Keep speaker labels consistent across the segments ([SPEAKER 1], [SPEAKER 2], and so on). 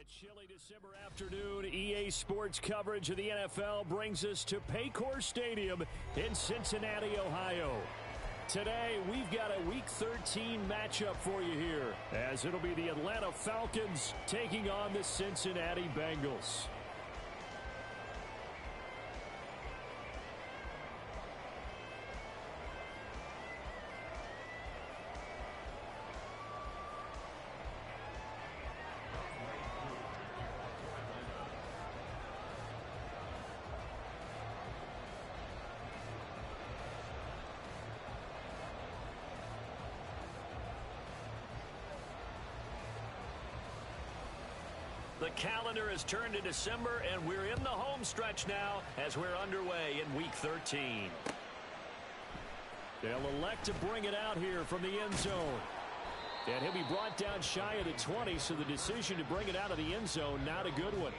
[SPEAKER 1] A chilly December afternoon, EA Sports coverage of the NFL brings us to Paycor Stadium in Cincinnati, Ohio. Today, we've got a Week 13 matchup for you here, as it'll be the Atlanta Falcons taking on the Cincinnati Bengals. The calendar has turned to December, and we're in the home stretch now as we're underway in Week 13. They'll elect to bring it out here from the end zone. And he'll be brought down shy of the 20, so the decision to bring it out of the end zone, not a good one.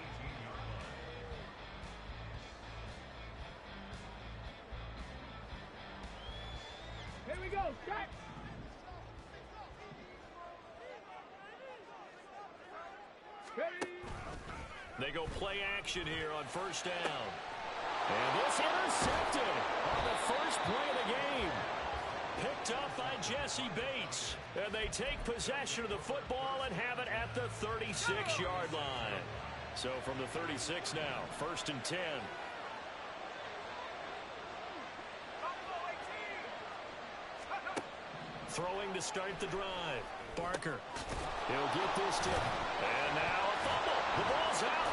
[SPEAKER 2] Here we go, start!
[SPEAKER 1] They go play action here on first down. And this intercepted on the first play of the game. Picked up by Jesse Bates. And they take possession of the football and have it at the 36-yard line. So from the 36 now, 1st and 10. Throwing to start the drive. Barker. He'll get this to. And now a fumble. The ball's out.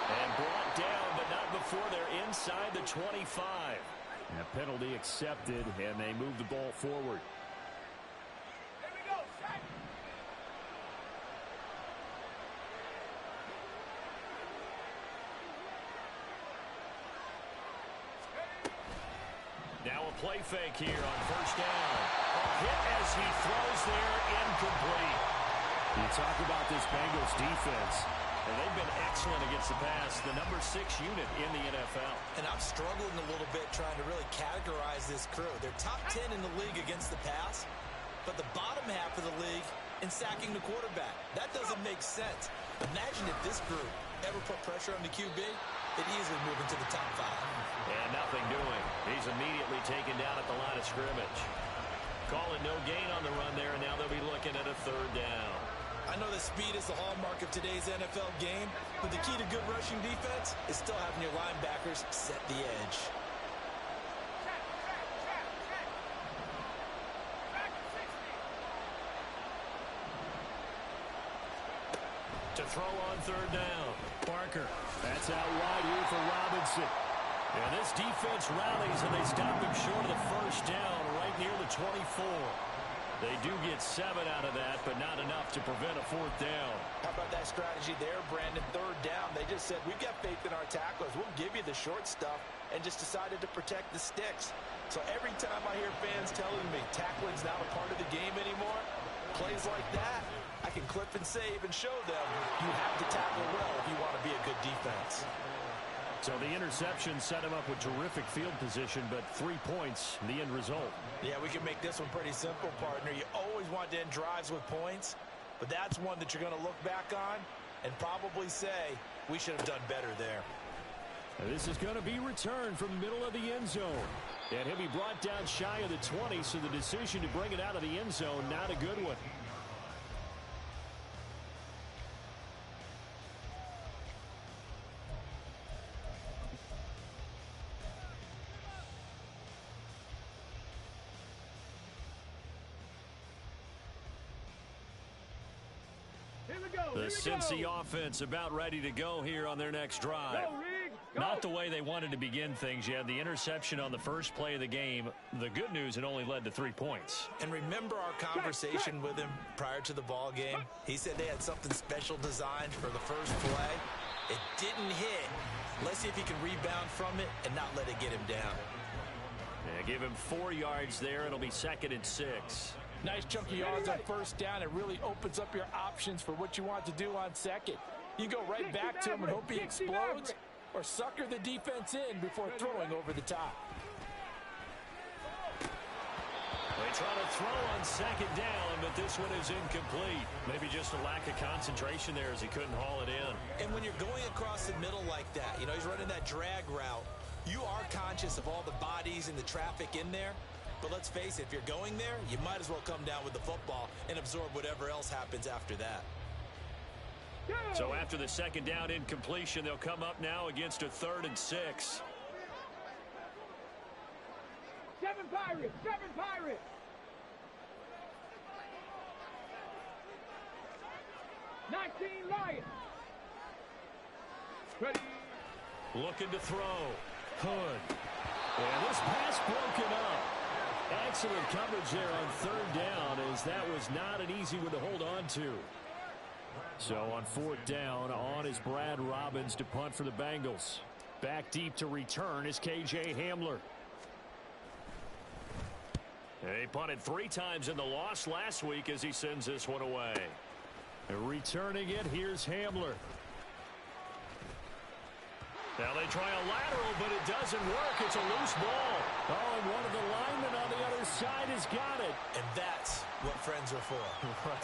[SPEAKER 1] And brought down, but not before they're inside the 25. And a penalty accepted, and they move the ball forward.
[SPEAKER 2] Here we go, set!
[SPEAKER 1] Now a play fake here on first down. A hit as he throws there, incomplete. You talk about this Bengals defense, and they've been excellent against the pass, the number 6 unit in the NFL.
[SPEAKER 3] And I'm struggling a little bit trying to really categorize this crew. They're top 10 in the league against the pass, but the bottom half of the league in sacking the quarterback. That doesn't make sense. Imagine if this group ever put pressure on the QB, they'd easily move into the top 5.
[SPEAKER 1] And nothing doing. He's immediately taken down at the line of scrimmage. Calling no gain on the run there, and now they'll be looking at a 3rd down.
[SPEAKER 3] I know that speed is the hallmark of today's NFL game, but the key to good rushing defense is still having your linebackers set the edge.
[SPEAKER 1] To throw on 3rd down. Barker. That's out wide here for Robinson. And this defense rallies, and they stop him short of the 1st down right near the 24. They do get 7 out of that, but not enough to prevent a 4th down.
[SPEAKER 3] How about that strategy there, Brandon? 3rd down. They just said, we've got faith in our tacklers. We'll give you the short stuff, and just decided to protect the sticks. So every time I hear fans telling me tackling's not a part of the game anymore, plays like that, I can clip and save and show them you have to tackle well if you want to be a good defense.
[SPEAKER 1] So the interception set him up with terrific field position, but 3 points, the end result.
[SPEAKER 3] Yeah, we can make this one pretty simple, partner. You always want to end drives with points, but that's one that you're going to look back on and probably say, we should have done better there.
[SPEAKER 1] This is going to be returned from the middle of the end zone. And he'll be brought down shy of the 20, so the decision to bring it out of the end zone, not a good one. The Cincy offense about ready to go here on their next drive. Not the way they wanted to begin things. You had the interception on the first play of the game. The good news, it only led to 3 points.
[SPEAKER 3] And remember our conversation with him prior to the ball game? He said they had something special designed for the first play. It didn't hit. Let's see if he can rebound from it and not let it get him down.
[SPEAKER 1] Yeah, give him 4 yards there. It'll be 2nd and 6.
[SPEAKER 4] Nice chunky yards on first down. It really opens up your options for what you want to do on 2nd. You go right back to him and hope he explodes, or sucker the defense in before throwing over the top.
[SPEAKER 1] trying to throw on second down, but this one is incomplete. Maybe just a lack of concentration there as he couldn't haul it in.
[SPEAKER 3] And when you're going across the middle like that, you know, he's running that drag route, you are conscious of all the bodies and the traffic in there. But let's face it, if you're going there, you might as well come down with the football and absorb whatever else happens after that.
[SPEAKER 1] So after the second down incompletion, they'll come up now against a 3rd and 6.
[SPEAKER 2] 7 Pirates! 7 Pirates! Lions! Ready?
[SPEAKER 1] Looking to throw. Hood. And this pass broken up. Excellent coverage there on 3rd down, as that was not an easy one to hold on to. So on 4th down, on is Brad Robbins to punt for the Bengals. Back deep to return is KJ Hamler. He punted 3 times in the loss last week as he sends this one away. And returning it, here's Hamler. Now they try a lateral, but it doesn't work. It's a loose ball. Oh, and one of the linemen on the other side has got it.
[SPEAKER 3] And that's what friends are for.
[SPEAKER 1] Right.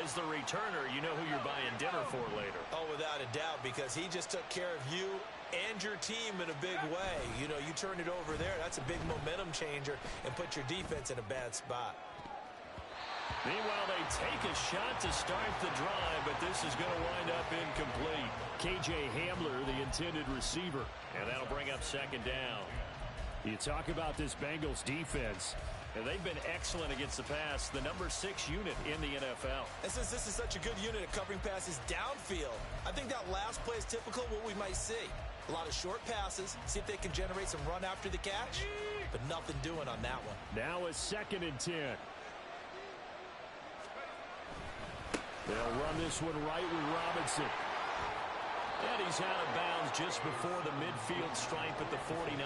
[SPEAKER 1] As the returner, you know who you're buying dinner for later.
[SPEAKER 3] Oh, without a doubt, because he just took care of you and your team in a big way. You know, you turn it over there, that's a big momentum changer and put your defense in a bad spot.
[SPEAKER 1] Meanwhile, they take a shot to start the drive, but this is going to wind up incomplete. KJ Hamler, the intended receiver, and that'll bring up 2nd down. You talk about this Bengals defense, and they've been excellent against the pass, the number 6 unit in the NFL.
[SPEAKER 3] And since this is such a good unit at covering passes downfield, I think that last play is typical of what we might see. A lot of short passes, see if they can generate some run after the catch, but nothing doing on that one.
[SPEAKER 1] Now a 2nd and 10. They'll run this one right with Robinson. And he's out of bounds just before the midfield stripe at the 49.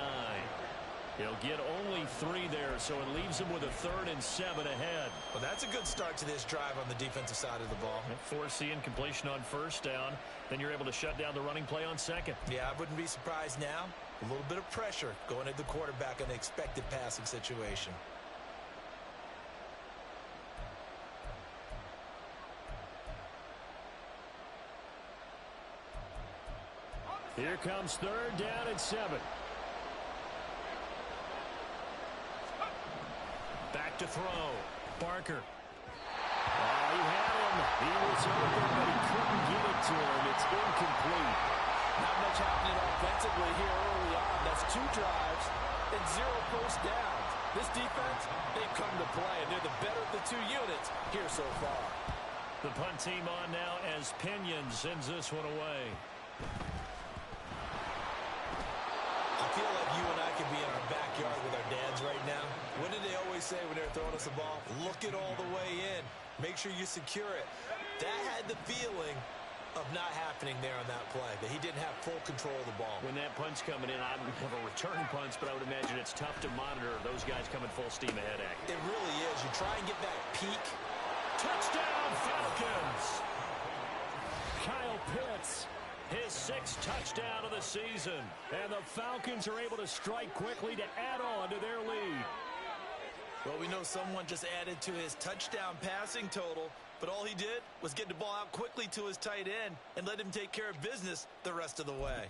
[SPEAKER 1] He'll get only 3 there, so it leaves him with a 3rd and 7 ahead.
[SPEAKER 3] Well, that's a good start to this drive on the defensive side of the ball.
[SPEAKER 1] Force the incompletion on 1st down. Then you're able to shut down the running play on 2nd.
[SPEAKER 3] Yeah, I wouldn't be surprised now. A little bit of pressure going at the quarterback in an expected passing situation.
[SPEAKER 1] Here comes 3rd down and 7. Back to throw. Barker. He had him. He was open, but he couldn't get it to him. It's incomplete.
[SPEAKER 4] Not much happening offensively here early on. That's 2 drives and 0 first downs. This defense, they've come to play, and they're the better of the 2 units here so far.
[SPEAKER 1] The punt team on now as Pinion sends this one away.
[SPEAKER 3] I feel like you and I could be in our backyard with our dads right now. What did they always say when they're throwing us the ball? Look it all the way in. Make sure you secure it. That had the feeling of not happening there on that play, that he didn't have full control of the ball.
[SPEAKER 1] When that punt's coming in, I don't have a return punch, but I would imagine it's tough to monitor those guys coming full steam ahead at you.
[SPEAKER 3] It really is. You try and get that peak.
[SPEAKER 1] Touchdown, Falcons! Kyle Pitts, his 6th touchdown of the season. And the Falcons are able to strike quickly to add on to their lead.
[SPEAKER 3] Well, we know someone just added to his touchdown passing total, but all he did was get the ball out quickly to his tight end and let him take care of business the rest of the way.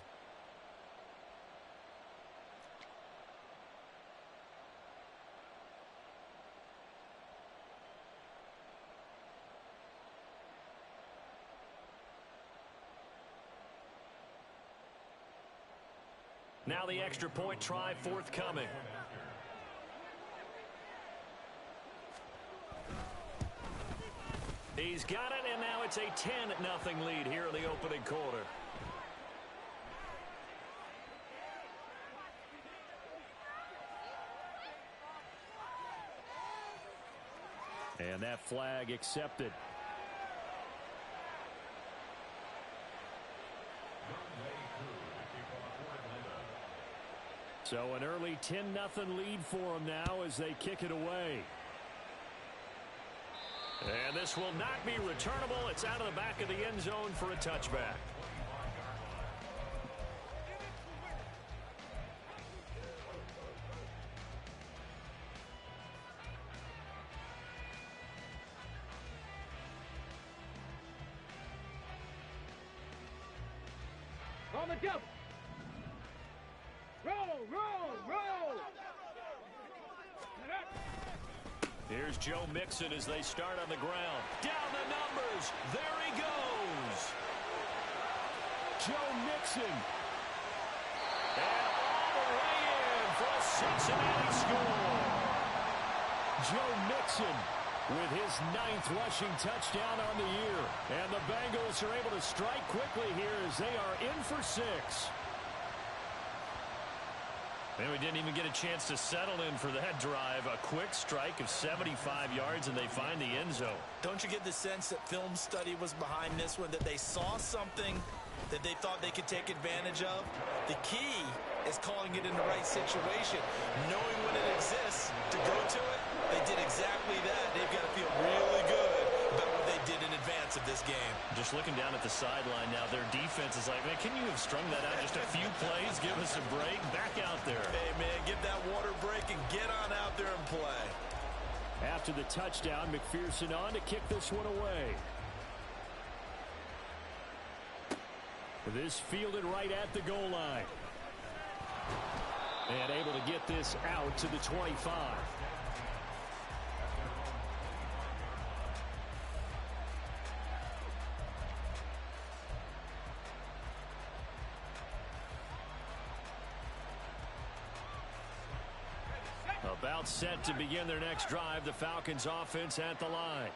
[SPEAKER 1] Now the extra point try forthcoming. He's got it, and now it's a 10-0 lead here in the opening quarter. And that flag accepted. So an early 10-0 lead for them now as they kick it away. And this will not be returnable. It's out of the back of the end zone for a touchback.
[SPEAKER 2] On the double. Roll, roll, roll.
[SPEAKER 1] Here's Joe Mixon as they start on the ground. Down the numbers. There he goes. Joe Mixon. And all the way in for a Cincinnati score. Joe Mixon with his 9th rushing touchdown on the year. And the Bengals are able to strike quickly here as they are in for 6. And we didn't even get a chance to settle in for that drive. A quick strike of 75 yards, and they find the end zone.
[SPEAKER 3] Don't you get the sense that film study was behind this one, that they saw something that they thought they could take advantage of? The key is calling it in the right situation, knowing when it exists to go to it. They did exactly that. They've got to feel really good about what they did in advance of this game.
[SPEAKER 1] Just looking down at the sideline now, their defense is like, man, can you have strung that out just a few plays? Give us a break. Back out there.
[SPEAKER 3] Hey, man, give that water break and get on out there and play.
[SPEAKER 1] After the touchdown, McPherson on to kick this one away. This fielded right at the goal line. And able to get this out to the 25. About set to begin their next drive, the Falcons offense at the line.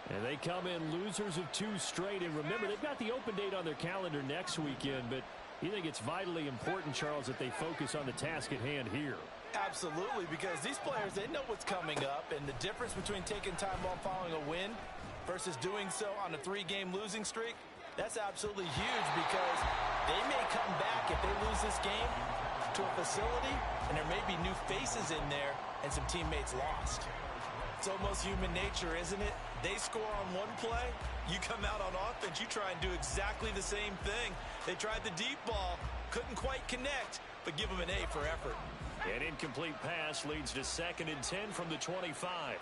[SPEAKER 1] And they come in losers of 2 straight. And remember, they've got the open date on their calendar next weekend, but you think it's vitally important, Charles, that they focus on the task at hand here?
[SPEAKER 3] Absolutely, because these players, they know what's coming up, and the difference between taking time off following a win versus doing so on a 3-game losing streak, that's absolutely huge, because they may come back if they lose this game to a facility, and there may be new faces in there and some teammates lost. It's almost human nature, isn't it? They score on one play, you come out on offense, you try and do exactly the same thing. They tried the deep ball, couldn't quite connect, but give them an A for effort.
[SPEAKER 1] An incomplete pass leads to 2nd and 10 from the 25.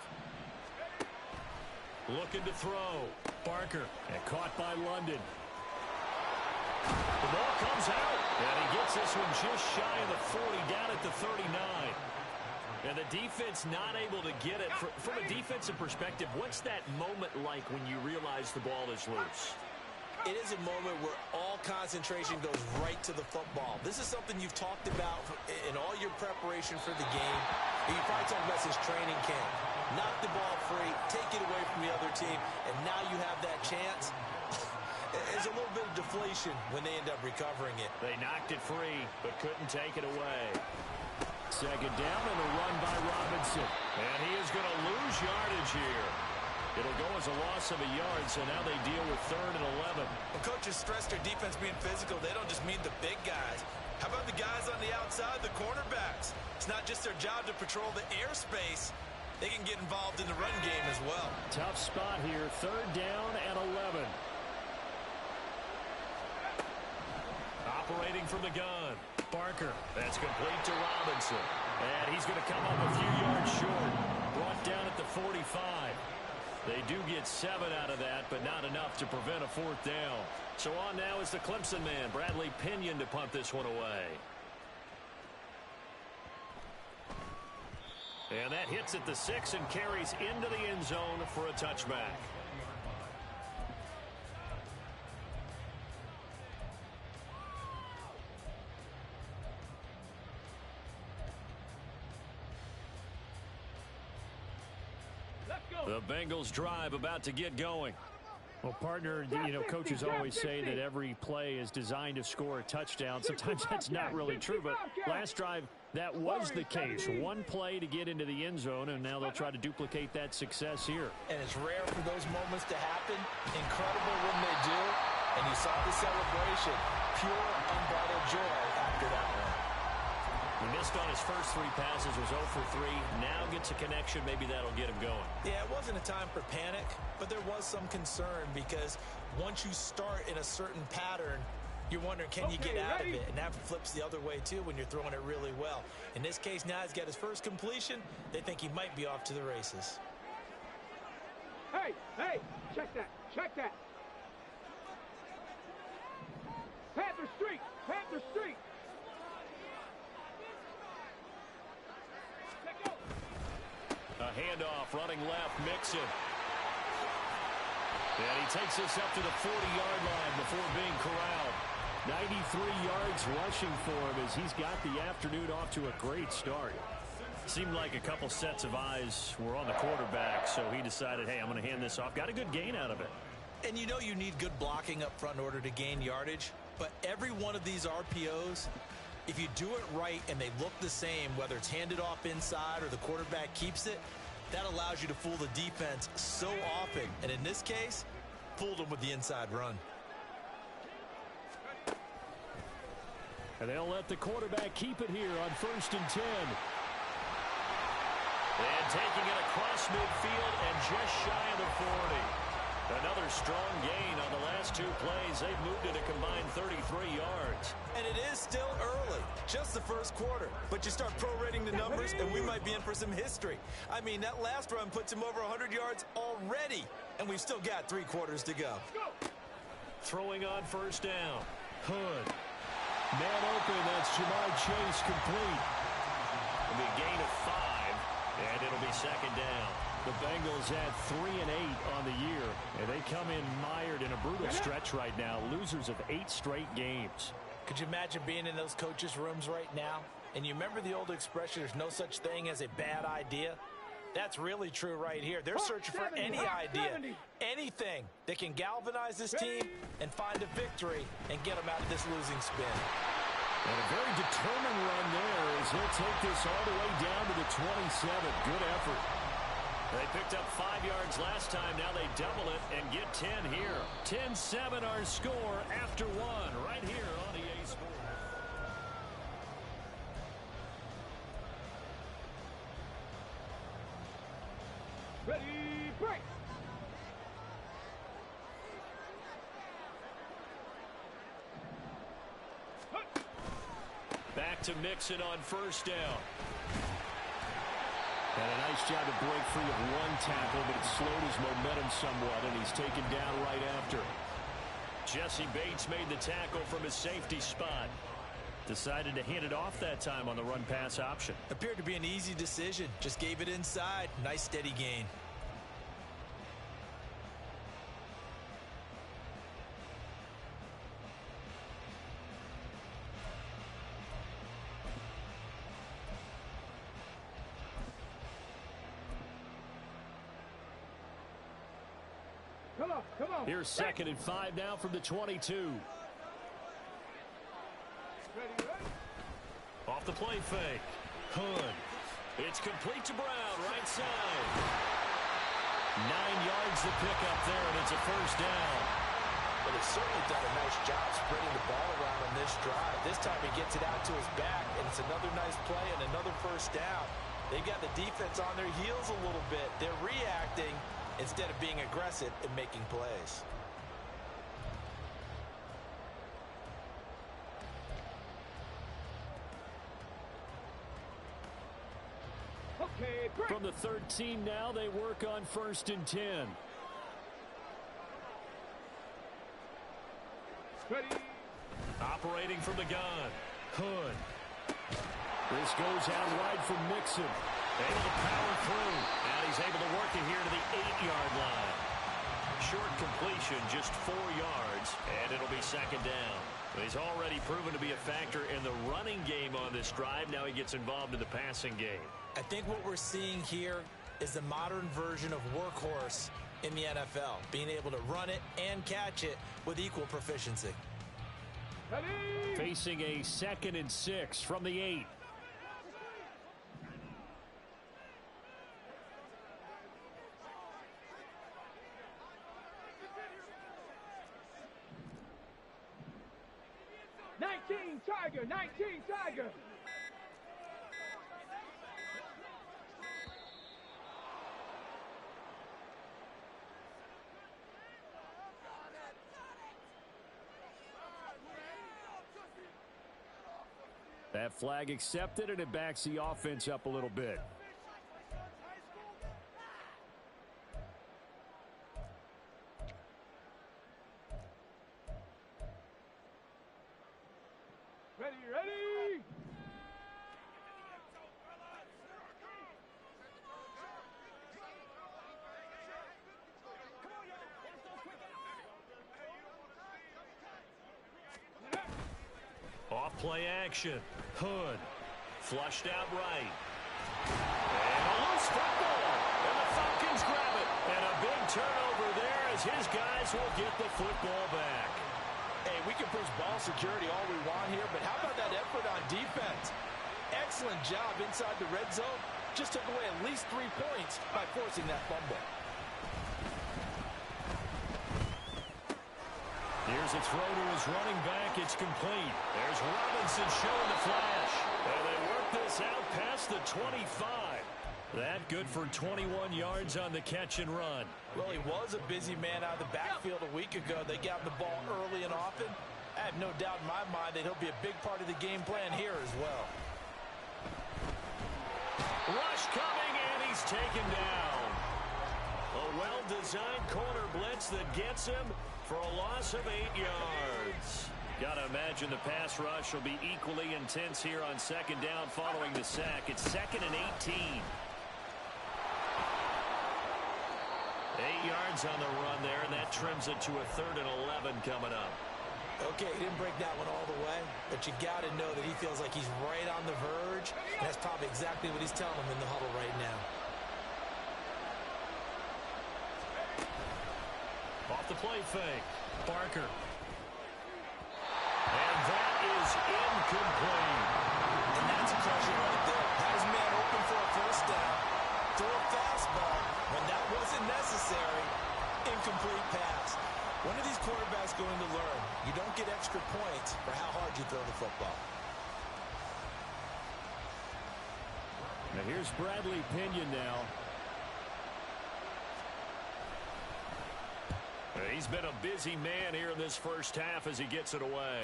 [SPEAKER 1] Looking to throw. Barker, and caught by London. The ball comes out, and he gets this one just shy of the 40, down at the 39. And the defense not able to get it. From a defensive perspective, what's that moment like when you realize the ball is loose?
[SPEAKER 3] It is a moment where all concentration goes right to the football. This is something you've talked about in all your preparation for the game. You probably talked about since training camp. Knock the ball free, take it away from the other team, and now you have that chance. There's a little bit of deflation when they end up recovering it.
[SPEAKER 1] They knocked it free, but couldn't take it away. 2nd down and a run by Robinson. And he is going to lose yardage here. It'll go as a loss of a yard, so now they deal with 3rd and 11.
[SPEAKER 3] When coaches stress their defense being physical, they don't just mean the big guys. How about the guys on the outside, the cornerbacks? It's not just their job to patrol the airspace. They can get involved in the run game as well.
[SPEAKER 1] Tough spot here, 3rd down and 11. Operating from the gun. Barker, that's complete to Robinson. And he's going to come up a few yards short. Brought down at the 45. They do get 7 out of that, but not enough to prevent a 4th down. So on now is the Clemson man, Bradley Pinion, to punt this one away. And that hits at the 6 and carries into the end zone for a touchback. The Bengals drive about to get going. Well, partner, you know, coaches always say that every play is designed to score a touchdown. Sometimes that's not really true, but last drive, that was the case. One play to get into the end zone, and now they'll try to duplicate that success here.
[SPEAKER 3] And it's rare for those moments to happen. Incredible when they do. And you saw the celebration. Pure, unbridled joy after that one.
[SPEAKER 1] He missed on his first 3 passes, was 0 for 3. Now gets a connection. Maybe that'll get him going.
[SPEAKER 3] Yeah, it wasn't a time for panic, but there was some concern because once you start in a certain pattern, you're wondering, can you get out of it? And that flips the other way, too, when you're throwing it really well. In this case, now he's got his first completion. They think he might be off to the races.
[SPEAKER 2] Hey, check that, check that. Panther streak,
[SPEAKER 1] handoff, running left, Mixon. And he takes us up to the 40-yard line before being corralled. 93 yards rushing for him as he's got the afternoon off to a great start. Seemed like a couple sets of eyes were on the quarterback, so he decided, hey, I'm going to hand this off. Got a good gain out of it.
[SPEAKER 3] And you know you need good blocking up front in order to gain yardage, but every one of these RPOs, if you do it right and they look the same, whether it's handed off inside or the quarterback keeps it, that allows you to fool the defense so often. And in this case, fooled them with the inside run.
[SPEAKER 1] And they'll let the quarterback keep it here on 1st and 10. And taking it across midfield and just shy of the 40. Another strong gain on the last two plays. They've moved it a combined 33 yards.
[SPEAKER 3] And it is still early, just the first quarter. But you start prorating the numbers, and we might be in for some history. I mean, that last run puts him over 100 yards already, and we've still got 3 quarters to go.
[SPEAKER 1] Throwing on 1st down. Hood. Man open, that's Jamar Chase complete. It'll be a gain of 5, and it'll be 2nd down. The Bengals had 3 and 8 on the year, and they come in mired in a brutal stretch right now, losers of 8 straight games.
[SPEAKER 3] Could you imagine being in those coaches' rooms right now? And you remember the old expression, there's no such thing as a bad idea? That's really true right here. They're searching for any idea, anything that can galvanize this team and find a victory and get them out of this losing spin.
[SPEAKER 1] And a very determined run there as he'll take this all the way down to the 27. Good effort. They picked up 5 yards last time. Now they double it and get 10 here. 10-7 our score after 1 right here on EA Sports.
[SPEAKER 2] Ready, break.
[SPEAKER 1] Back to Mixon on 1st down. And a nice job to break free of 1 tackle, but it slowed his momentum somewhat, and he's taken down right after. Jesse Bates made the tackle from his safety spot. Decided to hand it off that time on the run-pass option.
[SPEAKER 3] Appeared to be an easy decision. Just gave it inside. Nice steady gain.
[SPEAKER 2] Come on.
[SPEAKER 1] Here's 2nd and 5 now from the 22.
[SPEAKER 2] Ready.
[SPEAKER 1] Off the play fake. Hood. It's complete to Brown, right side. 9 yards to pick up there, and it's a 1st down.
[SPEAKER 3] But he's certainly done a nice job spreading the ball around on this drive. This time he gets it out to his back, and it's another nice play and another 1st down. They've got the defense on their heels a little bit. They're reacting instead of being aggressive and making plays.
[SPEAKER 2] Okay, break.
[SPEAKER 1] From the 13 now, they work on 1st and 10.
[SPEAKER 2] Ready.
[SPEAKER 1] Operating from the gun. Hood. This goes out wide from Mixon. Able to power through. And he's able to work it here to the 8-yard line. Short completion, just 4 yards, and it'll be 2nd down. He's already proven to be a factor in the running game on this drive. Now he gets involved in the passing game.
[SPEAKER 3] I think what we're seeing here is the modern version of workhorse in the NFL, being able to run it and catch it with equal proficiency.
[SPEAKER 2] Ready.
[SPEAKER 1] Facing a 2nd and 6 from the 8.
[SPEAKER 2] Tiger, 19 Tiger.
[SPEAKER 1] That flag accepted, and it backs the offense up a little bit.
[SPEAKER 2] Ready.
[SPEAKER 1] Off play action. Hood. Flushed out right. And a loose football. And the Falcons grab it. And a big turnover there as his guys will get the football back.
[SPEAKER 3] Hey, we can push ball security all we want here, but how about that effort on defense? Excellent job inside the red zone. Just took away at least 3 points by forcing that fumble.
[SPEAKER 1] Here's a throw to his running back. It's complete. There's Robinson showing the flash. And they work this out past the 25. That good for 21 yards on the catch and run.
[SPEAKER 3] Well, he was a busy man out of the backfield a week ago. They got the ball early and often. I have no doubt in my mind that he'll be a big part of the game plan here as well.
[SPEAKER 1] Rush coming, and he's taken down. A well-designed corner blitz that gets him for a loss of 8 yards. Got to imagine the pass rush will be equally intense here on second down following the sack. It's 2nd and 18. 8 yards on the run there, and that trims it to a 3rd and 11 coming up.
[SPEAKER 3] Okay, he didn't break that one all the way, but you got to know that he feels like he's right on the verge, and that's probably exactly what he's telling him in the huddle right now.
[SPEAKER 1] Off the play fake. Barker. And that is incomplete.
[SPEAKER 3] And that's a pressure right there. Had his man open for a first down. Throw a fastball when that wasn't necessary. Incomplete pass. When are these quarterbacks going to learn? You don't get extra points for how hard you throw the football.
[SPEAKER 1] Now here's Bradley Pinion now. He's been a busy man here in this first half as he gets it away.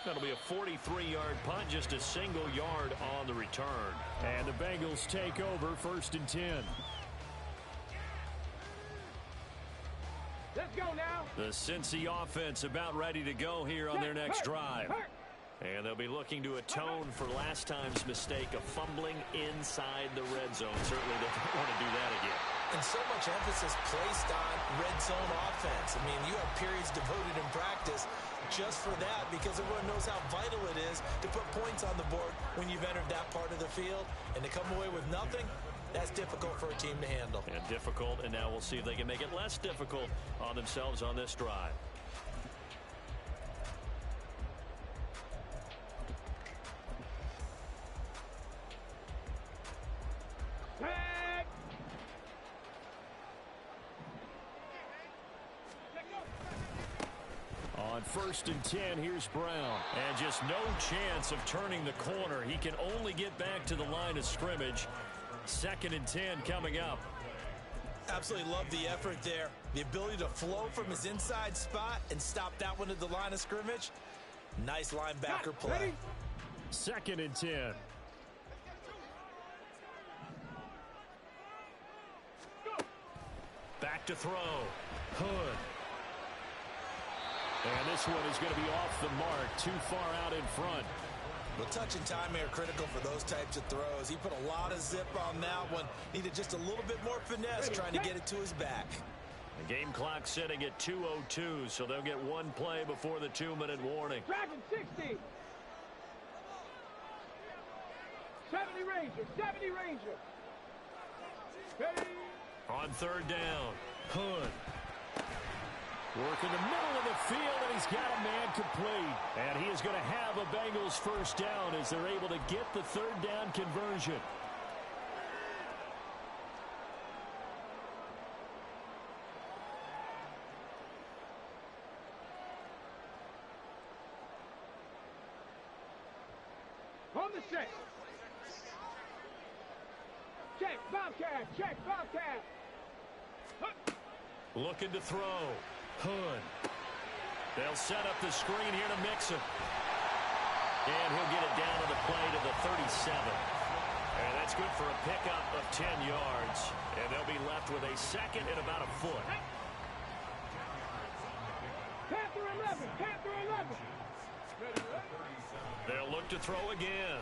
[SPEAKER 1] That'll be a 43-yard punt, just a single yard on the return. And the Bengals take over 1st and 10.
[SPEAKER 2] Let's go now.
[SPEAKER 1] The Cincy offense about ready to go here on their next drive. And they'll be looking to atone for last time's mistake of fumbling inside the red zone. Certainly they don't want to do that again.
[SPEAKER 3] And so much emphasis placed on red zone offense. I mean, you have periods devoted in practice just for that because everyone knows how vital it is to put points on the board when you've entered that part of the field. And to come away with nothing, that's difficult for a team to handle.
[SPEAKER 1] And difficult, and now we'll see if they can make it less difficult on themselves on this drive. On 1st and 10, here's Brown. And just no chance of turning the corner. He can only get back to the line of scrimmage. 2nd and 10 coming up.
[SPEAKER 3] Absolutely love the effort there. The ability to flow from his inside spot and stop that one at the line of scrimmage. Nice linebacker play.
[SPEAKER 1] 2nd and 10. Back to throw. Hood. And this one is going to be off the mark, too far out in front.
[SPEAKER 3] Well, touch and timing are critical for those types of throws. He put a lot of zip on that one. Needed just a little bit more finesse trying to get it to his back.
[SPEAKER 1] The game clock sitting at 2:02, so they'll get one play before the 2-minute warning.
[SPEAKER 2] Dragon 60. 70 Ranger. 70 Ranger. Ready.
[SPEAKER 1] On 3rd down, Hood. Working the middle of the field, and he's got a man complete. And he is going to have a Bengals first down as they're able to get the 3rd down conversion.
[SPEAKER 2] On the set. Check, Bobcat. Check, Bobcat.
[SPEAKER 1] Looking to throw. Hood. They'll set up the screen here to mix him. And he'll get it down to the play to the 37. And that's good for a pickup of 10 yards. And they'll be left with a 2nd and about a foot.
[SPEAKER 2] Panther 11. Panther 11.
[SPEAKER 1] They'll look to throw again.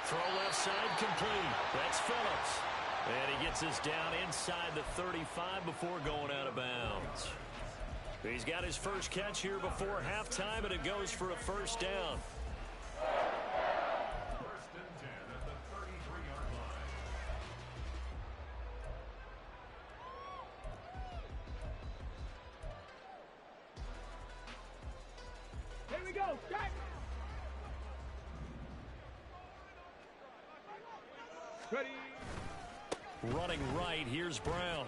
[SPEAKER 1] Throw left side complete. That's Phillips. And he gets us down inside the 35 before going out of bounds. He's got his first catch here before halftime, and it goes for a first down.
[SPEAKER 5] First and 10 at the 33-yard line.
[SPEAKER 2] Here we go. Jack. Ready.
[SPEAKER 1] Running right, here's Brown.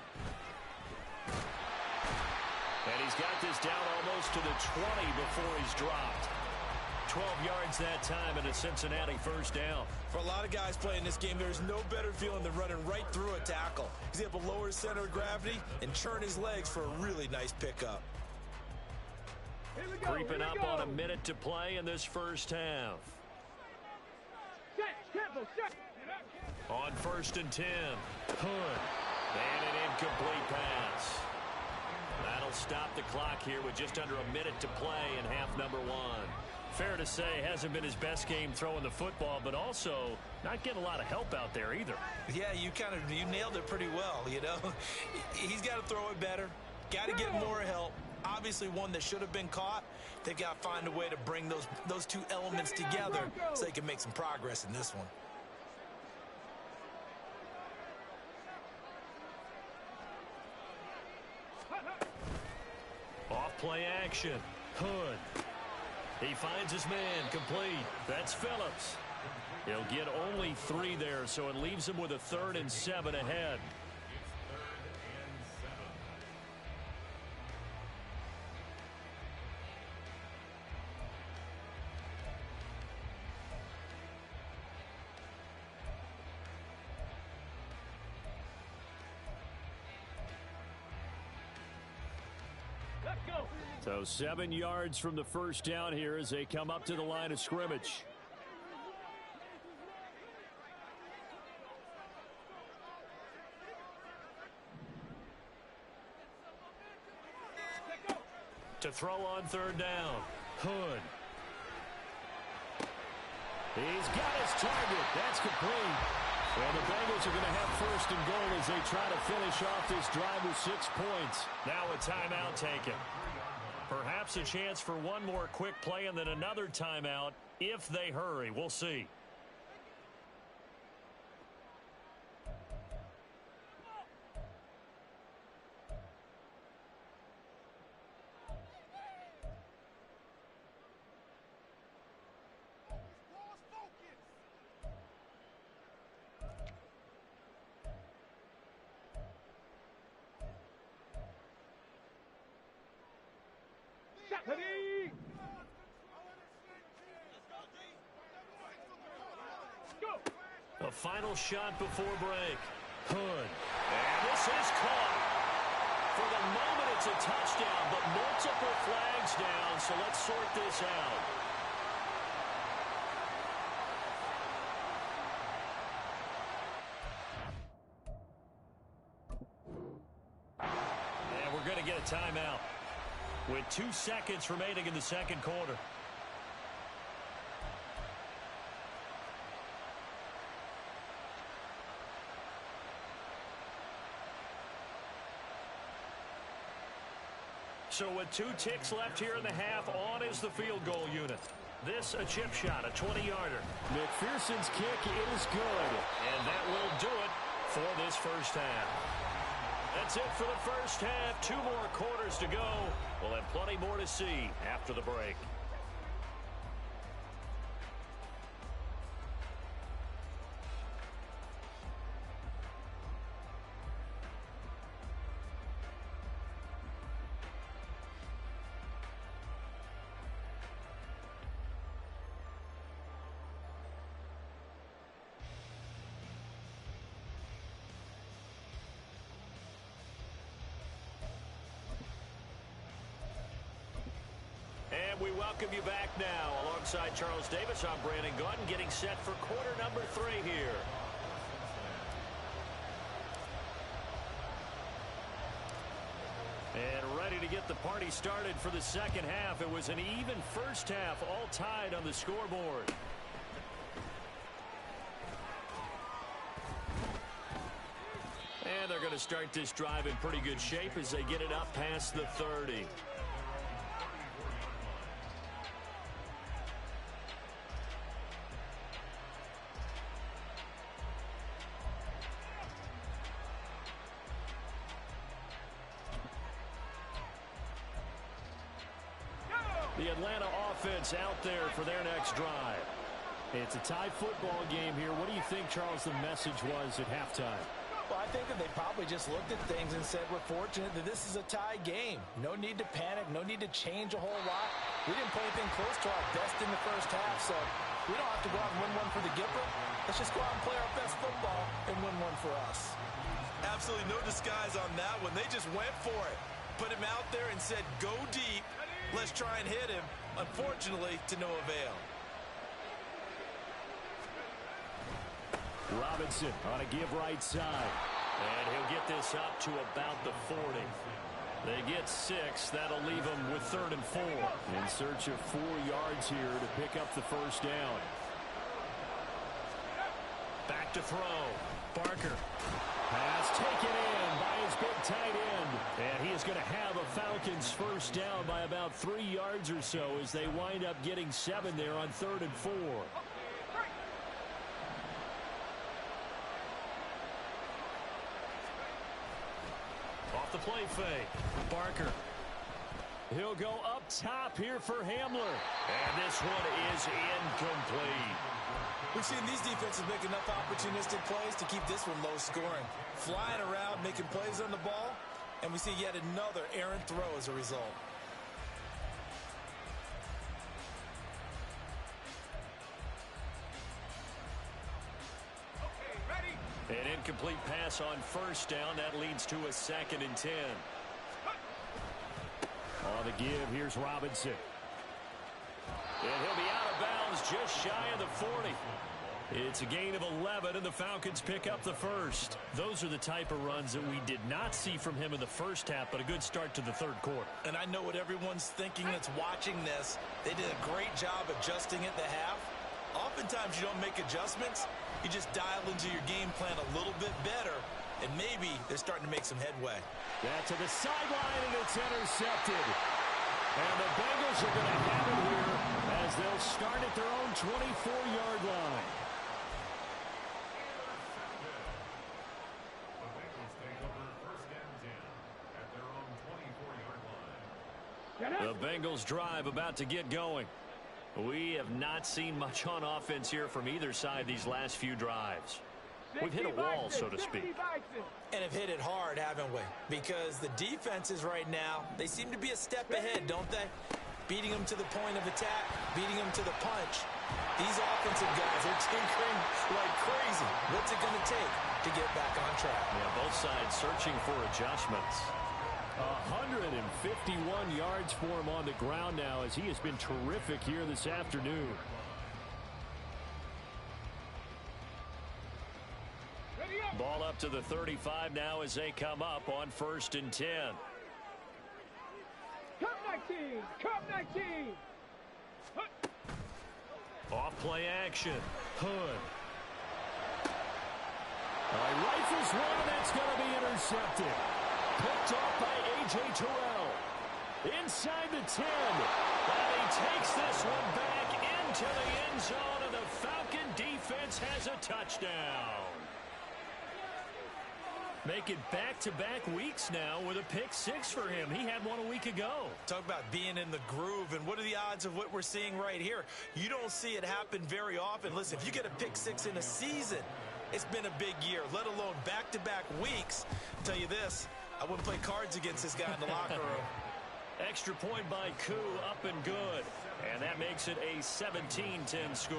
[SPEAKER 1] And he's got this down almost to the 20 before he's dropped. 12 yards that time and a Cincinnati first down.
[SPEAKER 3] For a lot of guys playing this game, there's no better feeling than running right through a tackle. He's able to lower his center of gravity and churn his legs for a really nice pickup.
[SPEAKER 2] Here we go.
[SPEAKER 1] Creeping
[SPEAKER 2] Here we
[SPEAKER 1] up
[SPEAKER 2] go.
[SPEAKER 1] on a minute to play in this first half.
[SPEAKER 2] Set. Tempo. Set.
[SPEAKER 1] On first and 10, Hood. And an incomplete pass. That'll stop the clock here with just under a minute to play in half number one. Fair to say, hasn't been his best game throwing the football, but also not getting a lot of help out there either.
[SPEAKER 3] Yeah, you nailed it pretty well, you know. He's got to throw it better. Got to get more help. Obviously one that should have been caught. They've got to find a way to bring those two elements together so they can make some progress in this one.
[SPEAKER 1] Off play action. Hood. He finds his man complete. That's Phillips. He'll get only 3 there, so it leaves him with a 3rd and 7 ahead.
[SPEAKER 2] Let's go.
[SPEAKER 1] So 7 yards from the first down here as they come up to the line of scrimmage. To throw on 3rd down. Hood. He's got his target. That's complete. Well, the Bengals are going to have first and goal as they try to finish off this drive with 6 points. Now a timeout taken. Perhaps a chance for one more quick play and then another timeout if they hurry. We'll see.
[SPEAKER 2] Ready. Go.
[SPEAKER 1] A final shot before break. Hood. And this is caught. For the moment, it's a touchdown, but multiple flags down, so let's sort this out. And we're going to get a timeout with 2 seconds remaining in the second quarter. So with 2 ticks left here in the half, on is the field goal unit. This a chip shot, a 20-yarder. McPherson's kick is good. And that will do it for this first half. That's it for the first half. 2 more quarters to go. We'll have plenty more to see after the break. And we welcome you back now. Alongside Charles Davis, I'm Brandon Gordon, getting set for quarter number 3 here. And ready to get the party started for the second half. It was an even first half, all tied on the scoreboard. And they're going to start this drive in pretty good shape as they get it up past the 30. The Atlanta offense out there for their next drive.
[SPEAKER 4] It's a tie football game here. What do you think, Charles, the message was at halftime?
[SPEAKER 3] Well, I think that they probably just looked at things and said, we're fortunate that this is a tie game. No need to panic. No need to change a whole lot. We didn't play anything close to our best in the first half, so we don't have to go out and win one for the Gipper. Let's just go out and play our best football and win one for us.
[SPEAKER 6] Absolutely no disguise on that one. They just went for it. Put him out there and said, go deep. Let's try and hit him. Unfortunately, to no avail.
[SPEAKER 1] Robinson on a give right side. And he'll get this up to about the 40. They get 6. That'll leave them with 3rd and 4. In search of 4 yards here to pick up the first down. Back to throw. Barker. Pass taken in by his big tight end. And he is going to have a Falcons first down by about 3 yards or so as they wind up getting 7 there on 3rd and 4. Off the play fake. Barker. He'll go up top here for Hamler. And this one is incomplete.
[SPEAKER 3] We've seen these defenses make enough opportunistic plays to keep this one low scoring. Flying around, making plays on the ball, and we see yet another errant throw as a result.
[SPEAKER 1] An incomplete pass on first down. That leads to a 2nd and 10. On the give, here's Robinson. And he'll be out of bounds just shy of the 40. It's a gain of 11, and the Falcons pick up the first. Those are the type of runs that we did not see from him in the first half, but a good start to the 3rd quarter.
[SPEAKER 3] And I know what everyone's thinking that's watching this. They did a great job adjusting at the half. Oftentimes you don't make adjustments. You just dial into your game plan a little bit better, and maybe they're starting to make some headway.
[SPEAKER 1] That to the sideline, and it's intercepted. And the Bengals are going to have it here as they'll start at their own 24-yard line.
[SPEAKER 5] The Bengals take over 1st and 10 at their own 24-yard line.
[SPEAKER 1] The Bengals drive about to get going. We have not seen much on offense here from either side these last few drives. We've hit a wall, so to speak.
[SPEAKER 3] And have hit it hard, haven't we? Because the defenses right now, they seem to be a step ahead, don't they? Beating them to the point of attack, beating them to the punch. These offensive guys are tinkering like crazy. What's it going to take to get back on track?
[SPEAKER 1] Yeah, both sides searching for adjustments. 151 yards for him on the ground now as he has been terrific here this afternoon. Ball up to the 35 now as they come up on 1st and 10.
[SPEAKER 2] Come 19! Come 19!
[SPEAKER 1] Off play action. Hood. Rifles one, and that's going to be intercepted. Picked off by A.J. Terrell. Inside the 10. And he takes this one back into the end zone, and the Falcon defense has a touchdown. Make it back-to-back weeks now with a pick 6 for him. He had one a week ago.
[SPEAKER 3] Talk about being in the groove, and what are the odds of what we're seeing right here? You don't see it happen very often. Listen, if you get a pick 6 in a season, it's been a big year, let alone back-to-back weeks. I'll tell you this, I wouldn't play cards against this guy in the locker room.
[SPEAKER 1] Extra point by Koo, up and good. And that makes it a 17-10 score.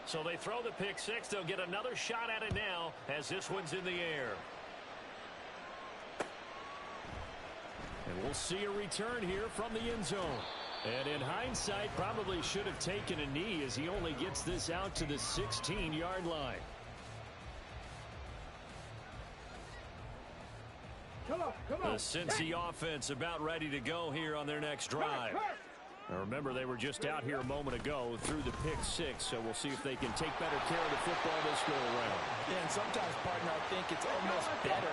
[SPEAKER 1] So they throw the pick 6. They'll get another shot at it now as this one's in the air. And we'll see a return here from the end zone. And in hindsight, probably should have taken a knee as he only gets this out to the 16-yard line.
[SPEAKER 2] Come on.
[SPEAKER 1] The Cincy offense about ready to go here on their next drive. Now remember, they were just out here a moment ago through the pick 6, so we'll see if they can take better care of the football this go around.
[SPEAKER 3] Yeah, and sometimes, partner, I think it's almost better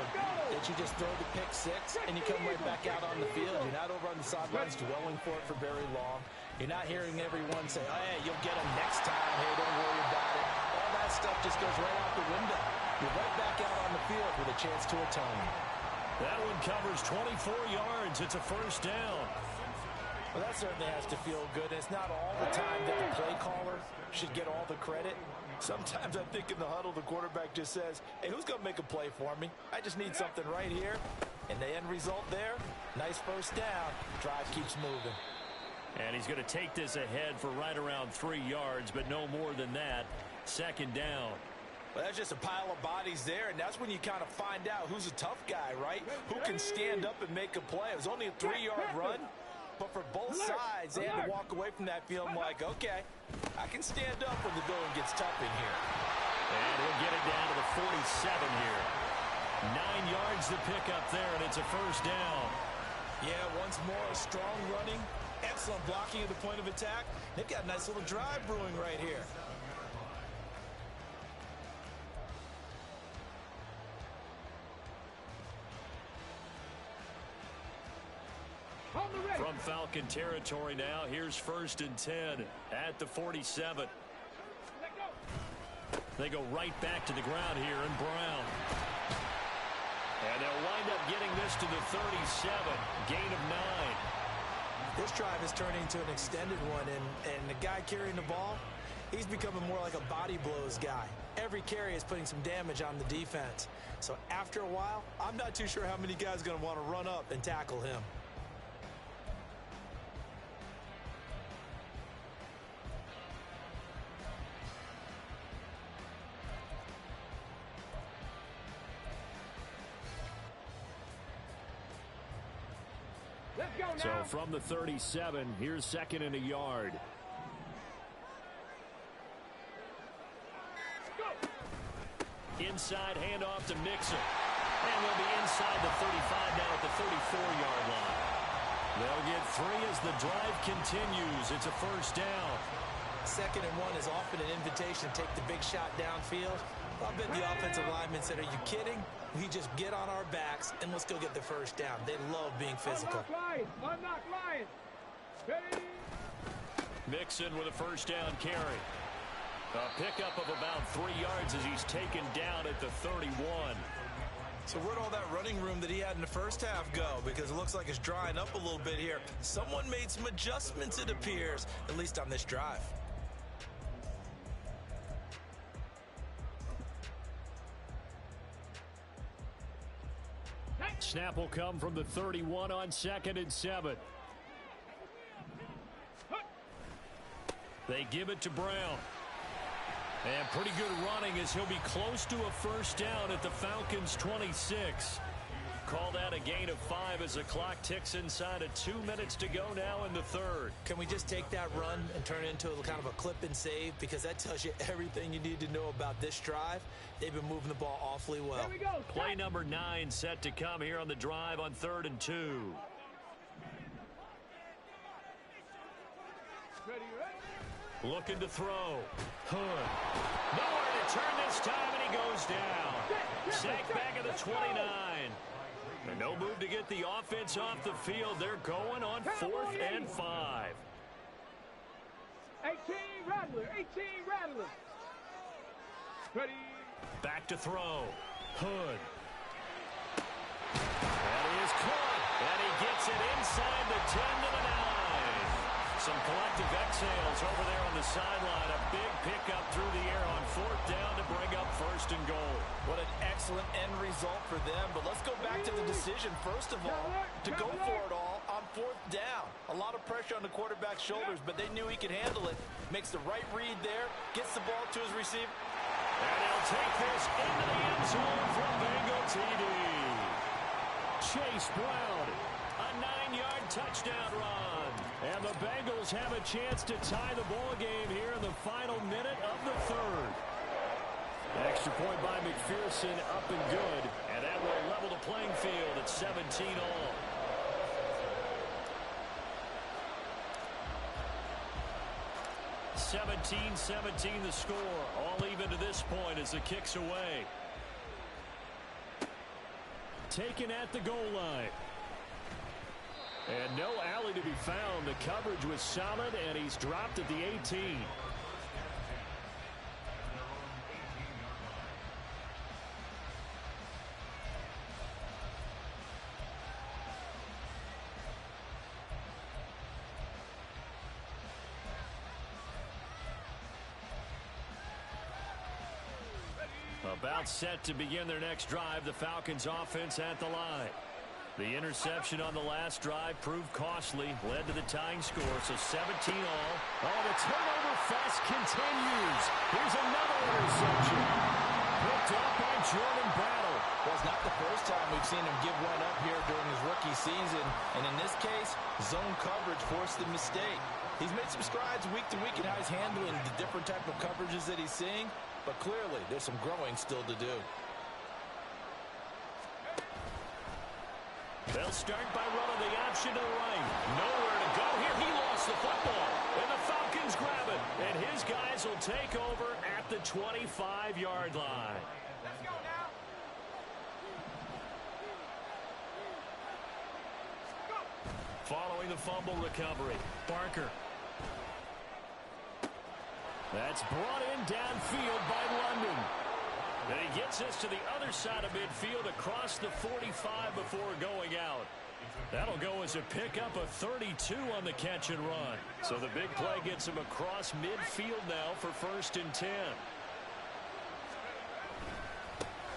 [SPEAKER 3] that you just throw the pick 6 and you come right back out on the field. You're not over on the sidelines dwelling for it for very long. You're not hearing everyone say, oh, hey, you'll get them next time. Hey, don't worry about it. All that stuff just goes right out the window. You're right back out on the field with a chance to atone.
[SPEAKER 1] That one covers 24 yards. It's a first down.
[SPEAKER 3] Well, that certainly has to feel good. It's not all the time that the play caller should get all the credit. Sometimes I think in the huddle, the quarterback just says, hey, who's going to make a play for me? I just need something right here. And the end result there, nice first down. Drive keeps moving.
[SPEAKER 1] And he's going to take this ahead for right around 3 yards, but no more than that. Second down.
[SPEAKER 3] Well, that's just a pile of bodies there, and that's when you kind of find out who's a tough guy, right? Who can stand up and make a play. It was only a 3-yard run, but for both sides, they had to walk away from that feeling like, okay, I can stand up when the going gets tough in here.
[SPEAKER 1] And he'll get it down to the 47 here. 9 yards to pick up there, and it's a first down.
[SPEAKER 3] Yeah, once more, strong running, excellent blocking at the point of attack. They've got a nice little drive brewing right here.
[SPEAKER 1] From Falcon territory now, here's 1st and 10 at the 47. They go right back to the ground here in Brown. And they'll wind up getting this to the 37, gain of 9.
[SPEAKER 3] This drive is turning into an extended one, and the guy carrying the ball, he's becoming more like a body blows guy. Every carry is putting some damage on the defense. So after a while, I'm not too sure how many guys are going to want to run up and tackle him.
[SPEAKER 2] Let's go now.
[SPEAKER 1] So from the 37, here's 2nd and a yard.
[SPEAKER 2] Go.
[SPEAKER 1] Inside handoff to Mixon. And they'll be inside the 35 now at the 34-yard line. They'll get 3 as the drive continues. It's a first down.
[SPEAKER 3] 2nd and 1 is often an invitation to take the big shot downfield. I bet the offensive lineman said, are you kidding? We just get on our backs and let's go get the first down. They love being physical.
[SPEAKER 2] Unlock line. Ready.
[SPEAKER 1] Mixon with a first down carry. A pickup of about 3 yards as he's taken down at the 31.
[SPEAKER 6] So where'd all that running room that he had in the first half go? Because it looks like it's drying up a little bit here. Someone made some adjustments, it appears, at least on this drive.
[SPEAKER 1] Snap will come from the 31 on 2nd and 7. They give it to Brown. And pretty good running as he'll be close to a first down at the Falcons' 26. Call that a gain of 5 as the clock ticks inside of 2 minutes to go now in the 3rd.
[SPEAKER 3] Can we just take that run and turn it into a kind of a clip and save? Because that tells you everything you need to know about this drive. They've been moving the ball awfully well.
[SPEAKER 2] There we go.
[SPEAKER 1] Play number 9 set to come here on the drive on 3rd and 2.
[SPEAKER 2] Ready.
[SPEAKER 1] Looking to throw. Hood. Nowhere to turn this time, and he goes down. Sacked back at the 29. And no move to get the offense off the field. They're going on 4th and 5.
[SPEAKER 2] 18 Rattler. 18 Rattler. Ready.
[SPEAKER 1] Back to throw. Hood. And he is caught. And he gets it inside the 10 to the 9. Some collective exhales over there on the sideline. A big pickup through the air on 4th down to bring up 1st and goal.
[SPEAKER 3] What an excellent end result for them. But let's go back to the decision, first of all, to go for it all on 4th down. A lot of pressure on the quarterback's shoulders, but they knew he could handle it. Makes the right read there, gets the ball to his receiver.
[SPEAKER 1] And he'll take this into the end zone from Bengal TD. Chase Brown, a 9-yard touchdown run. And the Bengals have a chance to tie the ball game here in the final minute of the 3rd. Extra point by McPherson, up and good. And that will level the playing field at 17 all. (17-17) the score. All even to this point as the kick's away. Taken at the goal line. And no alley to be found. The coverage was solid, and he's dropped at the 18. About set to begin their next drive, the Falcons offense at the line. The interception on the last drive proved costly, led to the tying score, so 17 all. Oh, the turnover fest continues. Here's another interception. Picked up by Jordan Battle.
[SPEAKER 3] Well, it's not the first time we've seen him give one up here during his rookie season. And in this case, zone coverage forced the mistake. He's made some strides week to week in how he's handling the different type of coverages that he's seeing. But clearly, there's some growing still to do.
[SPEAKER 1] They'll start by running the option to the right. Nowhere to go here. He lost the football. And the Falcons grab it. And his guys will take over at the 25-yard line.
[SPEAKER 2] Let's go now. Go.
[SPEAKER 1] Following the fumble recovery, Barker. That's brought in downfield by London. And he gets us to the other side of midfield across the 45 before going out. That'll go as a pickup of 32 on the catch and run. So the big play gets him across midfield now for 1st and 10.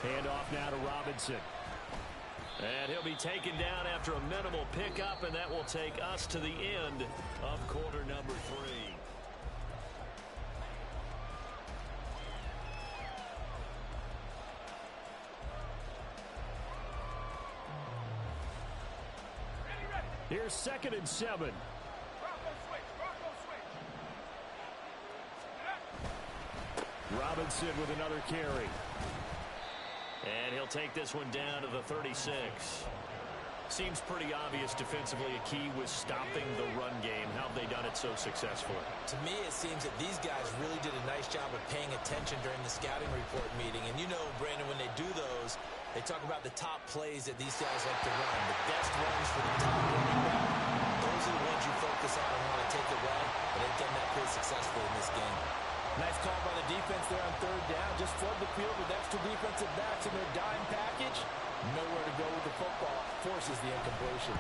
[SPEAKER 1] Handoff now to Robinson. And he'll be taken down after a minimal pickup, and that will take us to the end of quarter number 3. Here's 2nd and 7.
[SPEAKER 2] Bronco switch. Bronco switch.
[SPEAKER 1] Robinson with another carry. And he'll take this one down to the 36. Seems pretty obvious defensively a key was stopping the run game. How have they done it so successfully?
[SPEAKER 3] To me, it seems that these guys really did a nice job of paying attention during the scouting report meeting. And you know, Brandon, when they do those, they talk about the top plays that these guys like to run. The best runs for the top running back. Those are the ones you focus on and want to take away. And they've done that pretty successfully in this game. Nice call by the defense there on 3rd down. Just flood the field with extra defensive backs in their dime package. Nowhere to go with the football. Forces the incompletion.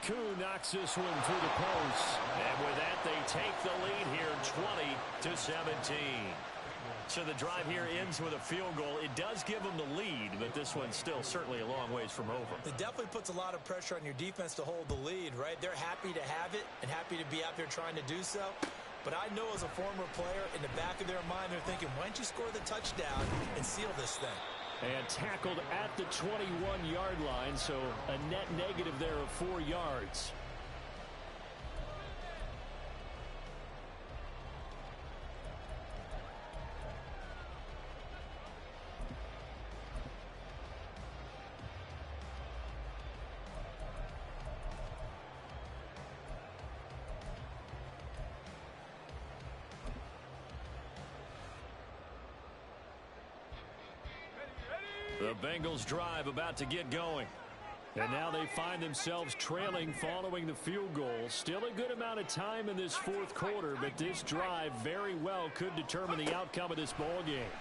[SPEAKER 1] Koo knocks this one through the post. And with that, they take the lead here 20-17. So the drive here ends with a field goal. It does give them the lead, but this one's still certainly a long ways from over.
[SPEAKER 3] It definitely puts a lot of pressure on your defense to hold the lead, right? They're happy to have it and happy to be out there trying to do so. But I know as a former player, in the back of their mind, they're thinking, why don't you score the touchdown and seal this thing?
[SPEAKER 1] And tackled at the 21-yard line, so a net negative there of 4 yards. The Bengals drive about to get going. And now they find themselves trailing following the field goal. Still a good amount of time in this 4th quarter, but this drive very well could determine the outcome of this ball game.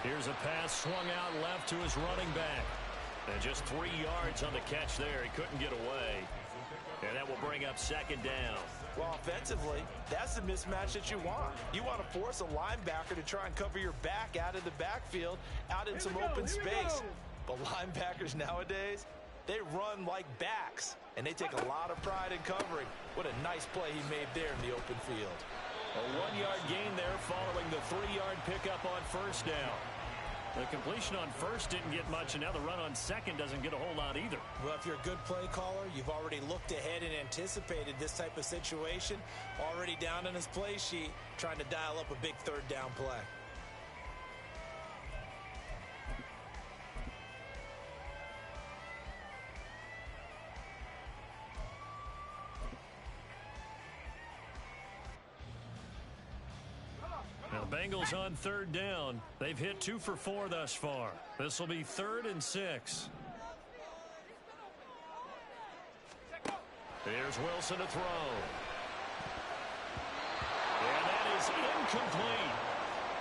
[SPEAKER 1] Here's a pass swung out left to his running back. And just 3 yards on the catch there. He couldn't get away. And that will bring up 2nd down.
[SPEAKER 3] Well, offensively, that's the mismatch that you want. You want to force a linebacker to try and cover your back out of the backfield, out in some open space. But linebackers nowadays, they run like backs, and they take a lot of pride in covering. What a nice play he made there in the open field.
[SPEAKER 1] A 1-yard gain there following the 3-yard pickup on 1st down. The completion on 1st didn't get much, and now the run on 2nd doesn't get a whole lot either.
[SPEAKER 3] Well, if you're a good play caller, you've already looked ahead and anticipated this type of situation. Already down on his play sheet, trying to dial up a big 3rd down play.
[SPEAKER 1] Now, the Bengals on 3rd down. They've hit 2 for 4 thus far. This will be 3rd and 6. Here's Wilson to throw. And that is incomplete.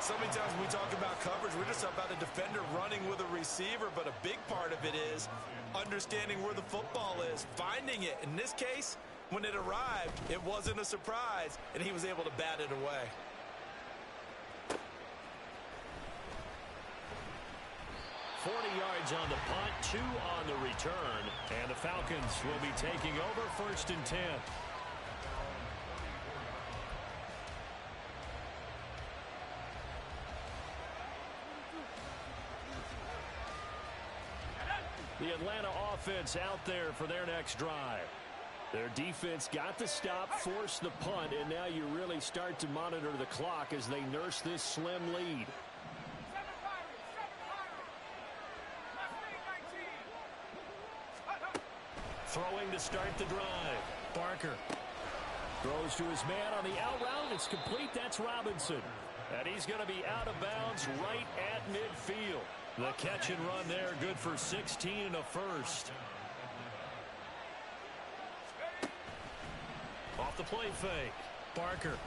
[SPEAKER 6] So many times when we talk about coverage, we're just about a defender running with a receiver, but a big part of it is understanding where the football is, finding it. In this case, when it arrived, it wasn't a surprise, and he was able to bat it away.
[SPEAKER 1] 40 yards on the punt, 2 on the return. And the Falcons will be taking over 1st and 10. The Atlanta offense out there for their next drive. Their defense got the stop, forced the punt, and now you really start to monitor the clock as they nurse this slim lead. Throwing to start the drive. Barker throws to his man on the out route. It's complete. That's Robinson. And he's going to be out of bounds right at midfield. The catch and run there, good for 16 and a first. Off the play fake. Barker.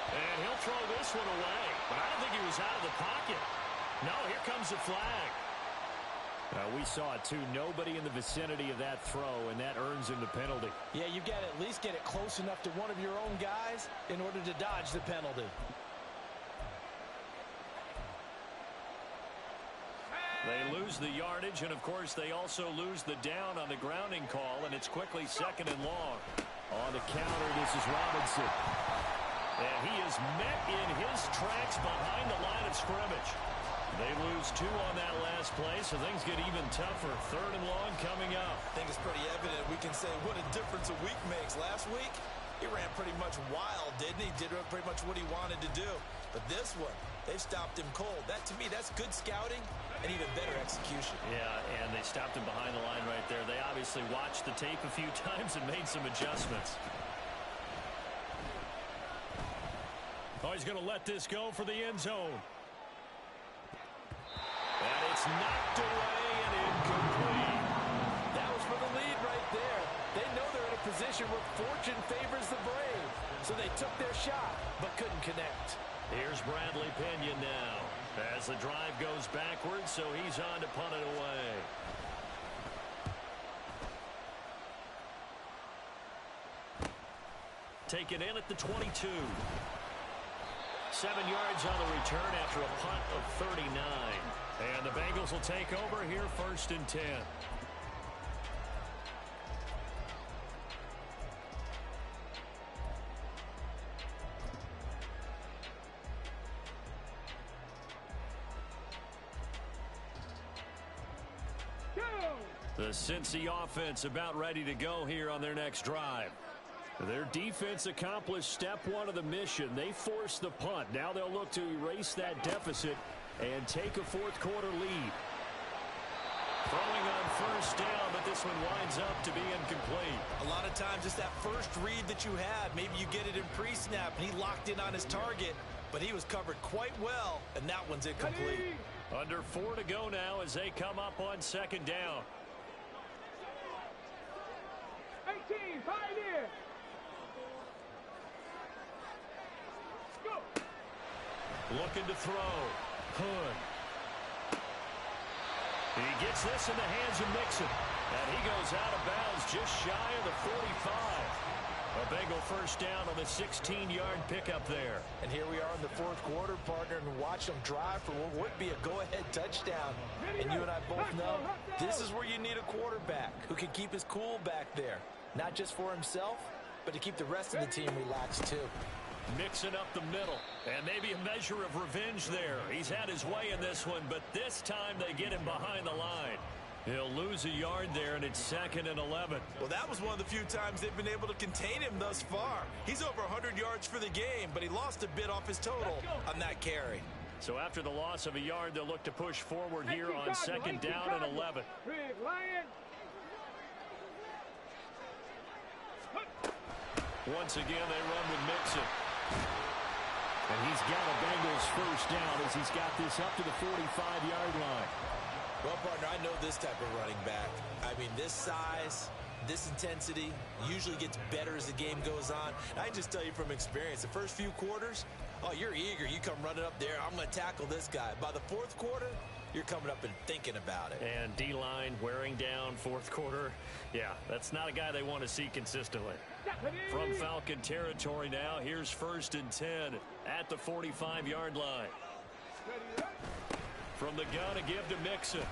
[SPEAKER 1] And he'll throw this one away. But I don't think he was out of the pocket. No, here comes the flag. We saw it, too. Nobody in the vicinity of that throw, and that earns him the penalty.
[SPEAKER 4] Yeah, you've got to at least get it close enough to one of your own guys in order to dodge the penalty.
[SPEAKER 1] They lose the yardage, and, of course, they also lose the down on the grounding call, and it's quickly 2nd and long. On the counter, this is Robinson. And he is met in his tracks behind the line of scrimmage. They lose 2 on that last play, so things get even tougher. 3rd and long coming up.
[SPEAKER 6] I think it's pretty evident. We can say what a difference a week makes. Last week, he ran pretty much wild, didn't he? Did pretty much what he wanted to do. But this one, they've stopped him cold. That, to me, that's good scouting and even better execution.
[SPEAKER 1] Yeah, and they stopped him behind the line right there. They obviously watched the tape a few times and made some adjustments. Oh, he's going to let this go for the end zone. And it's knocked away and incomplete.
[SPEAKER 4] That was for the lead right there. They know they're in a position where fortune favors the brave. So they took their shot, but couldn't connect.
[SPEAKER 1] Here's Bradley Pinion now. As the drive goes backwards, so he's on to punt it away. Taken in at the 22. 7 yards on the return after a punt of 39. And the Bengals will take over here 1st and 10. The Cincy offense about ready to go here on their next drive. Their defense accomplished step 1 of the mission. They forced the punt. Now they'll look to erase that deficit and take a 4th quarter lead. Throwing on 1st down, but this one winds up to be incomplete.
[SPEAKER 6] A lot of times, just that first read that you had, maybe you get it in pre-snap, and he locked in on his target, but he was covered quite well, and that one's incomplete.
[SPEAKER 1] Under 4 to go now as they come up on 2nd down.
[SPEAKER 2] 18, pioneer. Go.
[SPEAKER 1] Looking to throw. Hood. He gets this in the hands of Mixon. And he goes out of bounds just shy of the 45. A Bengal 1st down on the 16-yard pickup there.
[SPEAKER 4] And here we are in the 4th quarter, partner, and watch them drive for what would be a go-ahead touchdown. And you and I both know this is where you need a quarterback who can keep his cool back there. Not just for himself, but to keep the rest of the team relaxed too.
[SPEAKER 1] Mixing up the middle, and maybe a measure of revenge there. He's had his way in this one, but this time they get him behind the line. He'll lose a yard there, and it's 2nd and 11.
[SPEAKER 6] Well, that was one of the few times they've been able to contain him thus far. He's over 100 yards for the game, but he lost a bit off his total on that carry.
[SPEAKER 1] So after the loss of a yard, they'll look to push forward here on 2nd down and 11. Once again, they run with Mixon. And he's got a Bengals 1st down as he's got this up to the 45-yard line.
[SPEAKER 6] Well, partner, I know this type of running back. I mean, this size, this intensity usually gets better as the game goes on. And I can just tell you from experience, the first few quarters, oh, you're eager. You come running up there, I'm going to tackle this guy. By the 4th quarter, you're coming up and thinking about it.
[SPEAKER 1] And D-line wearing down 4th quarter. Yeah, that's not a guy they want to see consistently. From Falcon territory now, here's 1st and 10 at the 45-yard line. From the gun, a give to Mixon.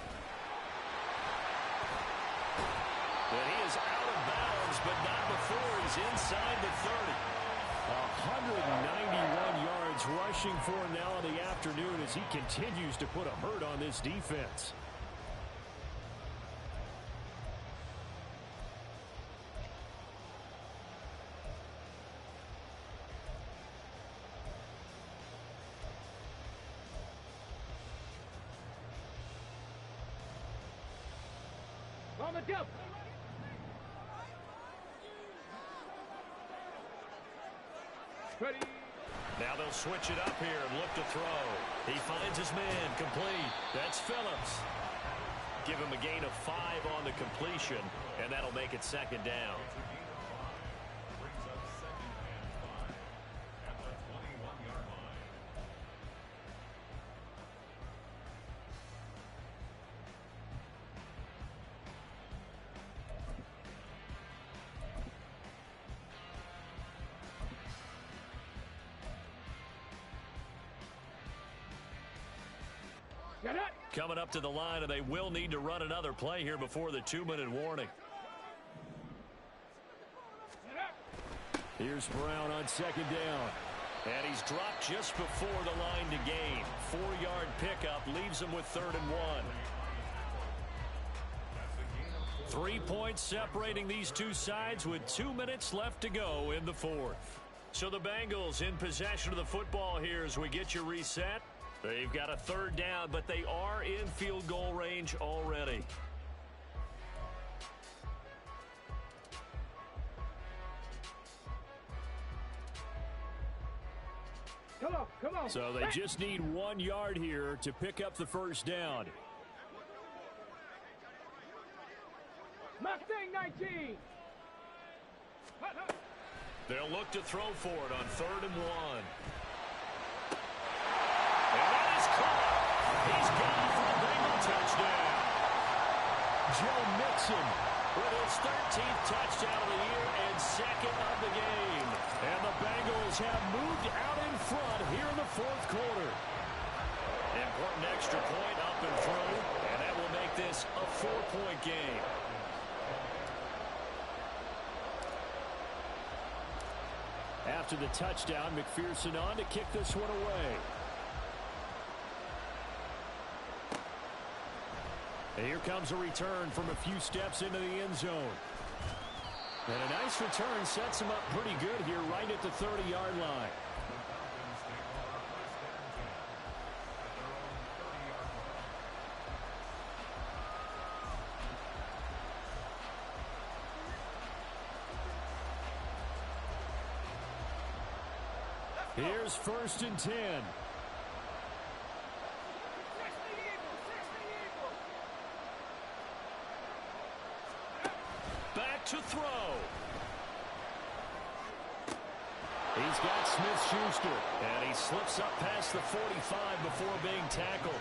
[SPEAKER 1] And he is out of bounds, but not before he's inside the 30. 191 yards rushing for him now in the afternoon as he continues to put a hurt on this defense.
[SPEAKER 2] On the jump. Ready.
[SPEAKER 1] Now they'll switch it up here and look to throw. He finds his man, complete. That's Phillips. Give him a gain of 5 on the completion, and that'll make it second down.
[SPEAKER 5] Brings up second and 5 at the 21-yard line.
[SPEAKER 2] Get it.
[SPEAKER 1] Coming up to the line, and they will need to run another play here before the 2-minute warning. Here's Brown on second down. And he's dropped just before the line to gain. 4-yard pickup leaves him with 3rd and 1. 3 points separating these two sides with 2 minutes left to go in the 4th. So the Bengals in possession of the football here as we get you reset. They've got a 3rd down, but they are in field goal range already.
[SPEAKER 2] Come on.
[SPEAKER 1] So they just need 1 yard here to pick up the 1st down.
[SPEAKER 2] Mustang 19.
[SPEAKER 1] They'll look to throw for it on 3rd and 1. And that is caught. He's gone for a Bengal touchdown. Joe Mixon with his 13th touchdown of the year and 2nd of the game. And the Bengals have moved out in front here in the 4th quarter. Important extra point up and through, and that will make this a 4-point game. After the touchdown, McPherson on to kick this one away. And here comes a return from a few steps into the end zone. And a nice return sets him up pretty good here right at the 30-yard line. Here's 1st and 10. Back to throw. He's got Smith-Schuster, and he slips up past the 45 before being tackled.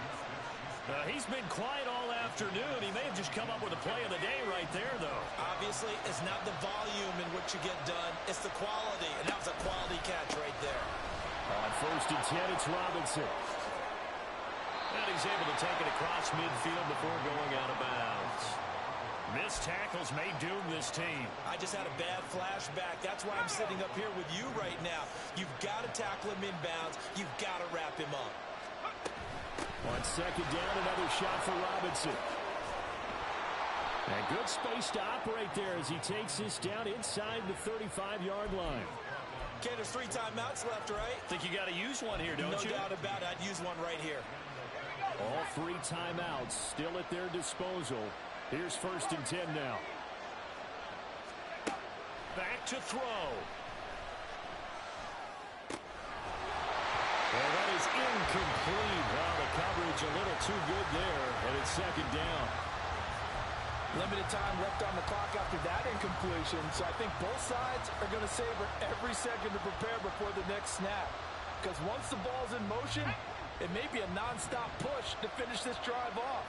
[SPEAKER 1] He's been quiet all afternoon. He may have just come up with a play of the day right there, though.
[SPEAKER 6] Obviously, it's not the volume in which you get done. It's the quality, and that was a quality catch right there.
[SPEAKER 1] On 1st and 10, it's Robinson. And he's able to take it across midfield before going out of bounds. Missed tackles may doom this team.
[SPEAKER 6] I just had a bad flashback. That's why I'm sitting up here with you right now. You've got to tackle him inbounds. You've got to wrap him up.
[SPEAKER 1] On 2nd down, another shot for Robinson. And good space to operate there as he takes this down inside the 35-yard line.
[SPEAKER 6] Okay, there's 3 timeouts left, right?
[SPEAKER 1] Think you got to use one here, don't you?
[SPEAKER 6] No doubt about it. I'd use one right here.
[SPEAKER 1] All 3 timeouts still at their disposal. Here's 1st and 10 now. Back to throw. Well, that is incomplete. Wow, the coverage a little too good there, and it's 2nd down.
[SPEAKER 4] Limited time left on the clock after that incompletion, so I think both sides are going to savor every second to prepare before the next snap. Because once the ball's in motion, it may be a non-stop push to finish this drive off.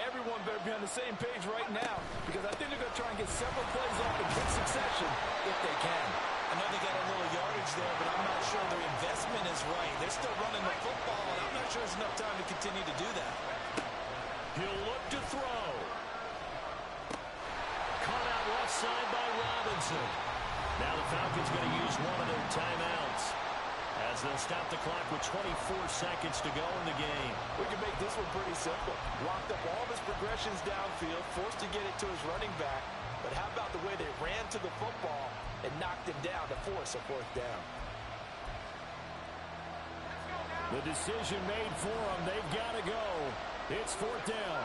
[SPEAKER 4] Everyone better be on the same page right now, because I think they're going to try and get several plays off in quick succession if they can.
[SPEAKER 6] I know they got a little yardage there, but I'm not sure their investment is right. They're still running the football, and I'm not sure there's enough time to continue to do that.
[SPEAKER 1] He'll look to throw. Caught out left side by Robinson. Now the Falcons going to use one of their timeouts as they'll stop the clock with 24 seconds to go in the game.
[SPEAKER 3] We can make this one pretty simple. Locked up all of his progressions downfield, forced to get it to his running back. But how about the way they ran to the football and knocked him down to force a fourth down?
[SPEAKER 1] The decision made for them. They've got to go. It's fourth down.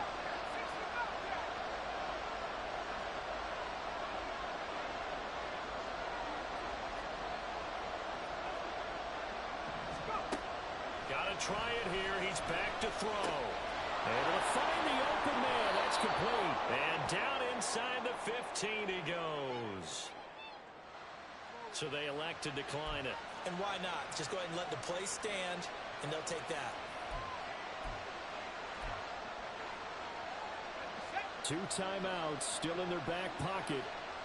[SPEAKER 1] Got to try it here. He's back to throw. Able to find the open man. That's complete. And down inside the 15 he goes. So they elect to decline it.
[SPEAKER 6] And why not? Just go ahead and let the play stand, and they'll take that.
[SPEAKER 1] 2 timeouts still in their back pocket.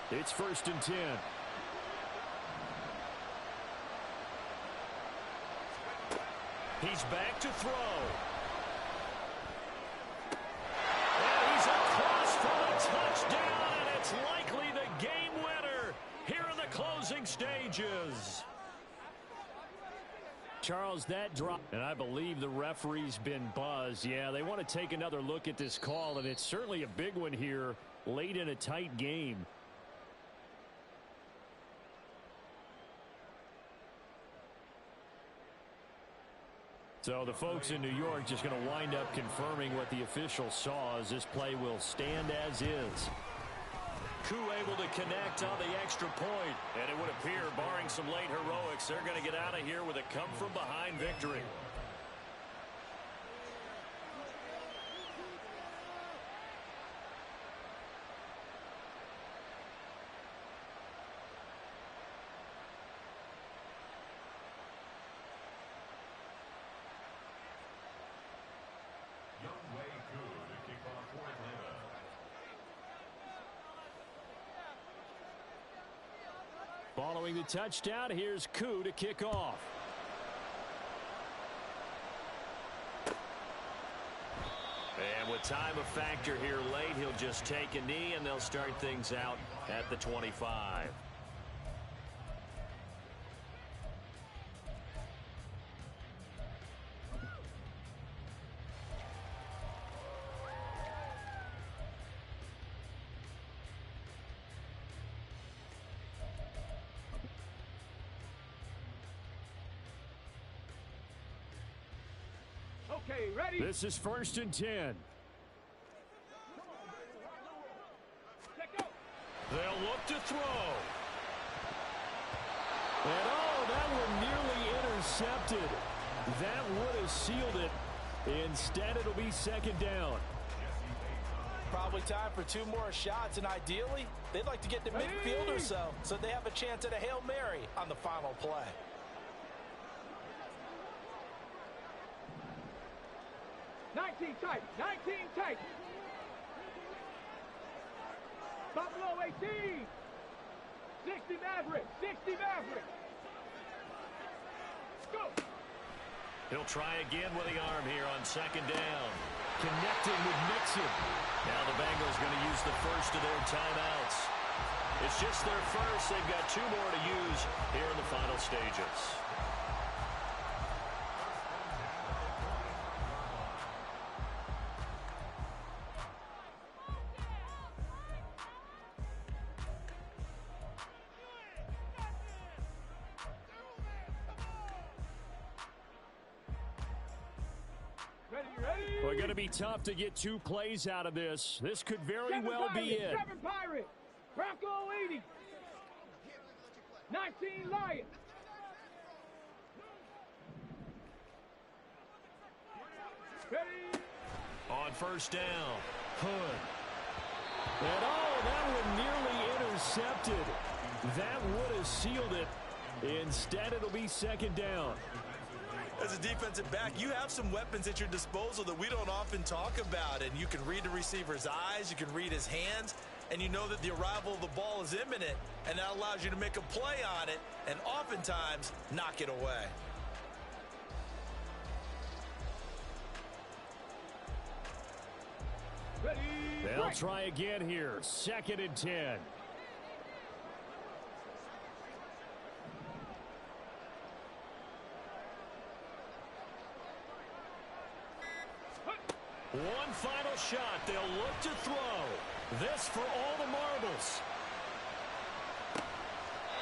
[SPEAKER 1] It's 1st and 10. He's back to throw. And he's across for the touchdown, and it's likely the game winner here in the closing stages. Charles, that drop, and I believe the referee's been buzzed. Yeah, they want to take another look at this call, and it's certainly a big one here late in a tight game. So the folks in New York just going to wind up confirming what the official saw, as this play will stand as is. Koo able to connect on the extra point, and it would appear, barring some late heroics, they're going to get out of here with a come-from-behind victory. Following the touchdown, here's Koo to kick off. And with time a factor here late, he'll just take a knee, and they'll start things out at the 25.
[SPEAKER 2] Okay, ready?
[SPEAKER 1] This is 1st and 10.
[SPEAKER 2] Check out.
[SPEAKER 1] They'll look to throw. And oh, that one nearly intercepted. That would have sealed it. Instead, it'll be 2nd down.
[SPEAKER 3] Probably time for 2 more shots, and ideally, they'd like to get to midfield or so they have a chance at a Hail Mary on the final play.
[SPEAKER 2] Tight, 19 tight. Buffalo 18. 60 Maverick, 60 Maverick. Go.
[SPEAKER 1] He'll try again with the arm here on 2nd down. Connecting with Mixon. Now the Bengals going to use the first of their timeouts. It's just their first. They've got 2 more to use here in the final stages. We're going to be tough to get 2 plays out of this. This could very well be it.
[SPEAKER 2] 7 Pirate. Bronco 80. 19 Lion. Ready.
[SPEAKER 1] On 1st down, Hood. And oh, that one nearly intercepted. That would have sealed it. Instead, it'll be 2nd down.
[SPEAKER 6] As a defensive back, you have some weapons at your disposal that we don't often talk about, and you can read the receiver's eyes, you can read his hands.
[SPEAKER 4] and you know that the arrival of the ball is imminent, and that allows you to make a play on it and oftentimes knock it away.
[SPEAKER 2] Ready,
[SPEAKER 1] They'll
[SPEAKER 2] break.
[SPEAKER 1] try again here. 2nd and 10. One final shot. They'll look to throw. This for all the marbles.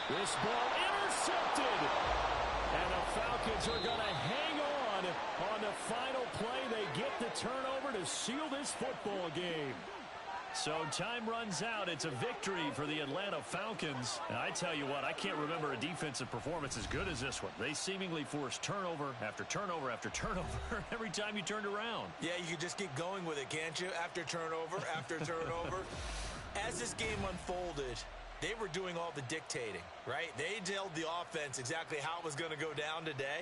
[SPEAKER 1] This ball intercepted. And the Falcons are going to hang on the final play. They get the turnover to seal this football game. So time runs out. It's a victory for the Atlanta Falcons. And I tell you what, I can't remember a defensive performance as good as this one. They seemingly forced turnover after turnover after turnover every time you turned around.
[SPEAKER 4] Yeah, you could just keep going with it, can't you? After turnover, after turnover. As this game unfolded, they were doing all the dictating, right? They told the offense exactly how it was going to go down today.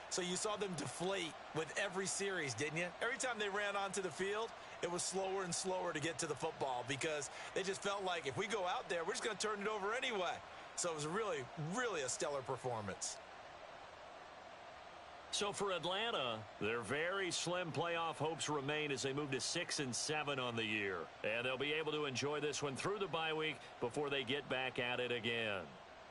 [SPEAKER 4] So you saw them deflate with every series, didn't you? Every time they ran onto the field, it was slower and slower to get to the football because they just felt like if we go out there, we're just going to turn it over anyway. So it was really, really a stellar performance.
[SPEAKER 1] So for Atlanta, their very slim playoff hopes remain as they move to 6-7 on the year. And they'll be able to enjoy this one through the bye week before they get back at it again.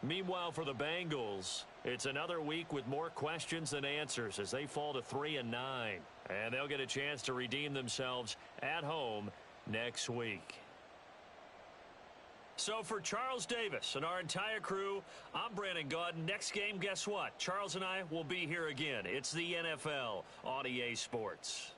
[SPEAKER 1] Meanwhile, for the Bengals, it's another week with more questions than answers as they fall to 3-9. And they'll get a chance to redeem themselves at home next week. So for Charles Davis and our entire crew, I'm Brandon Gaudin. Next game, guess what? Charles and I will be here again. It's the NFL on EA Sports.